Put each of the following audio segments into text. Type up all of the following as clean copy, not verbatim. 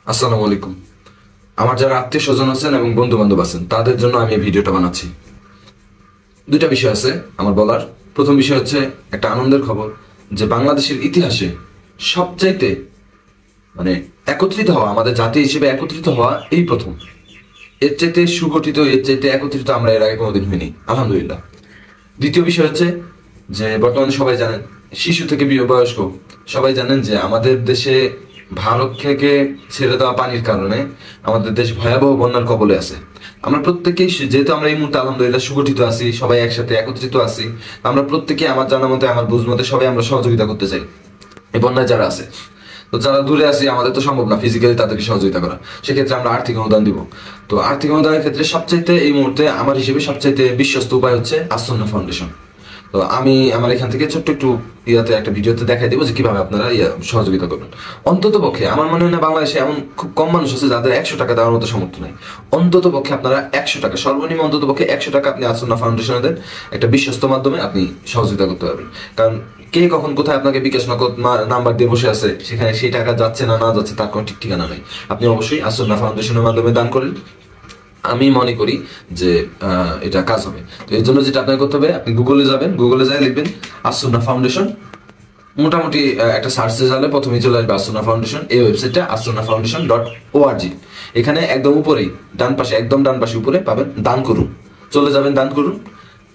আসসালামু আলাইকুম। আমার যারা আত্মীয় স্বজন আছেন এবং বন্ধু বান্ধব আছেন তাদের জন্য আমি এই ভিডিওটা বানাচ্ছি। দুইটা বিষয় আছে আমার বলার। প্রথম বিষয় হচ্ছে একটা আনন্দের খবর যে বাংলাদেশের ইতিহাসে সবচাইতে মানে একত্রিত হওয়া, আমাদের জাতি হিসেবে একত্রিত হওয়া এই প্রথম। এর চাইতে সুগঠিত, এর চাইতে একত্রিত আমরা এর আগে কোনোদিন হইনি, আলহামদুলিল্লাহ। দ্বিতীয় বিষয় হচ্ছে যে বর্তমানে সবাই জানেন, শিশু থেকে বয়স্ক সবাই জানেন যে আমাদের দেশে ভারত থেকে ছেড়ে দেওয়া পানির কারণে আমাদের দেশ ভয়াবহ বন্যার কবলে আছে। আমরা প্রত্যেকেই যেহেতু আমরা এই মুহূর্তে আলহামদুলিল্লাহ সুগঠিত আছি, সবাই একসাথে একত্রিত আছি, আমরা প্রত্যেকে আমার জানা মতে, আমার বুঝ মতে সবাই আমরা সহযোগিতা করতে চাই এই বন্যায় যারা আছে। তো যারা দূরে আছি আমাদের তো সম্ভব না ফিজিক্যালি তাদেরকে সহযোগিতা করা, সেক্ষেত্রে আমরা আর্থিক অনুদান দিব। তো আর্থিক অনুদানের ক্ষেত্রে সবচাইতে এই মুহূর্তে আমার হিসেবে সবচাইতে বিশ্বস্ত উপায় হচ্ছে আসন্না ফাউন্ডেশন। তো আমি আমার এখান থেকে ছোট্ট একটু ইয়াতে একটা ভিডিওতে দেখাই দেবো যে কিভাবে আপনারা সহযোগিতা করবেন। অন্তত পক্ষে আমার মনে হয় না বাংলাদেশে এমন খুব কম মানুষ আছে যাদের 100 টাকা দেওয়ার মতো সামর্থ্য নেই। অন্তত পক্ষে আপনারা 100 টাকা, সর্বনিম্ন অন্তত পক্ষে 100 টাকা আপনি আসন্না ফাউন্ডেশনে দেন, একটা বিশ্বস্ত মাধ্যমে আপনি সহযোগিতা করতে পারবেন। কারণ কে কখন কোথায় আপনাকে বিকাশ নগদ নাম্বার দিয়ে বসে আছে, সেখানে সেই টাকা যাচ্ছে না যাচ্ছে তার কোনো ঠিক ঠিকানা নেই। আপনি অবশ্যই আসন্না ফাউন্ডেশনের মাধ্যমে দান করেন, আমি মনে করি যে এটা কাজ হবে। তো এর জন্য যেটা আপনাকে করতে হবে, আপনি গুগলে যাবেন, গুগলে যাই লিখবেন আসন্না ফাউন্ডেশন। মোটামুটি একটা সার্চে যাবে প্রথমেই চলে আসবে আসন্না ফাউন্ডেশন। এই ওয়েবসাইটটা assunnafoundation.org। এখানে একদম উপরেই ডান পাশে, একদম ডান পাশে উপরে পাবেন দান করুন, চলে যাবেন দান করুন।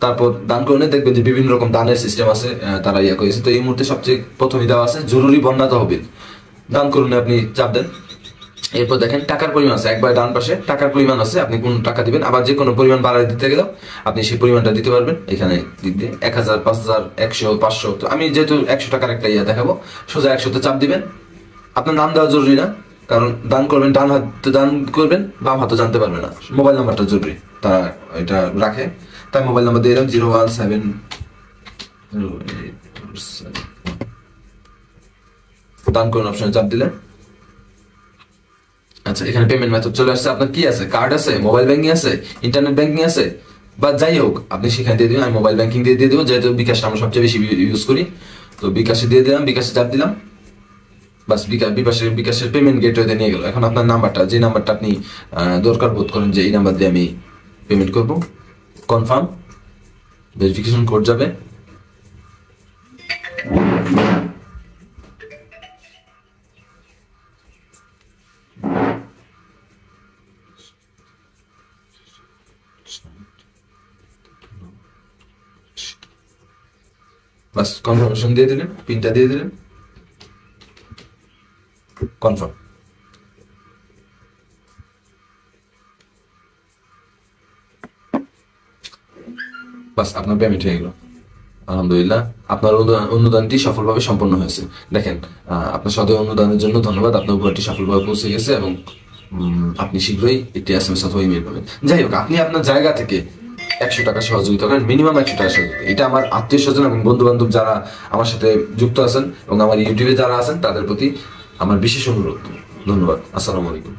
তারপর দান করুন, দেখবেন যে বিভিন্ন রকম দানের সিস্টেম আছে, তারা করেছে। তো এই মুহূর্তে সবচেয়ে প্রথমেই দেওয়া আছে জরুরি বন্যা তহবিল, দান করুন আপনি চাপ দেন। এরপর দেখেন টাকার পরিমাণ আছে, একবার ডান পাশে টাকার পরিমাণ আছে, আপনি কোন টাকা দিবেন। আবার যে কোনো পরিমাণ বাড়াই দিতে গেলেও আপনি সেই পরিমাণটা দিতে পারবেন। এখানে দিতে 1000, 5000, 100, 500। তো আমি যেহেতু 100 টাকার একটা দেখাবো, সোজা 100-তে চাপ দিবেন। আপনার নাম দেওয়া জরুরি না, কারণ দান করবেন ডান হাতে দান করবেন, বাম হাতে জানতে পারবে না। মোবাইল নাম্বারটা জরুরি, তারা এটা রাখে। তাই মোবাইল নাম্বার দিয়ে দিলাম 017। দান করুন অপশনে চাপ দিলেন। আচ্ছা, এখানে পেমেন্ট মেথড চলে আসছে। আপনার কি আছে? কার্ড আছে, মোবাইল ব্যাংকিং আছে, ইন্টারনেট ব্যাংকিং আছে, বা যাই হোক আপনি সেখানে দিয়ে দিবেন। আমি মোবাইল ব্যাংকিং দিয়ে দেবো, যেহেতু বিকাশটা আমরা সবচেয়ে বেশি ইউজ করি। তো বিকাশে দিয়ে দিলাম, বিকাশে চাপ দিলাম, বাস বিকাশের পেমেন্ট গেটওয়েতে নিয়ে গেল। এখন আপনার নাম্বারটা, যে নাম্বারটা আপনি দরকার বোধ করেন যে এই নাম্বার দিয়ে আমি পেমেন্ট করব, কনফার্ম, ভেরিফিকেশন কোড যাবে। বাস কনফার্মেশন দিয়ে দিলেন, পিনটা দিয়ে দিলেন, কনফার্ম। বাস আপনার পেমেন্ট হয়ে গেল, আলহামদুলিল্লাহ। আপনার অনুদানটি সফলভাবে সম্পন্ন হয়েছে। দেখেন, আপনার সদয় অনুদানের জন্য ধন্যবাদ। আপনার উপহারটি সফলভাবে পৌঁছে গেছে এবং আপনি শীঘ্রই একটি SMS অথবা ইমেল পাবেন। যাই হোক, আপনি আপনার জায়গা থেকে 100 টাকা সহযোগিতা করেন, মিনিমাম 100 টাকা সহযোগিতা। এটা আমার আত্মীয় স্বজন এবং বন্ধু বান্ধব যারা আমার সাথে যুক্ত আছেন এবং আমার ইউটিউবে যারা আছেন তাদের প্রতি আমার বিশেষ অনুরোধ। ধন্যবাদ। আসসালামু আলাইকুম।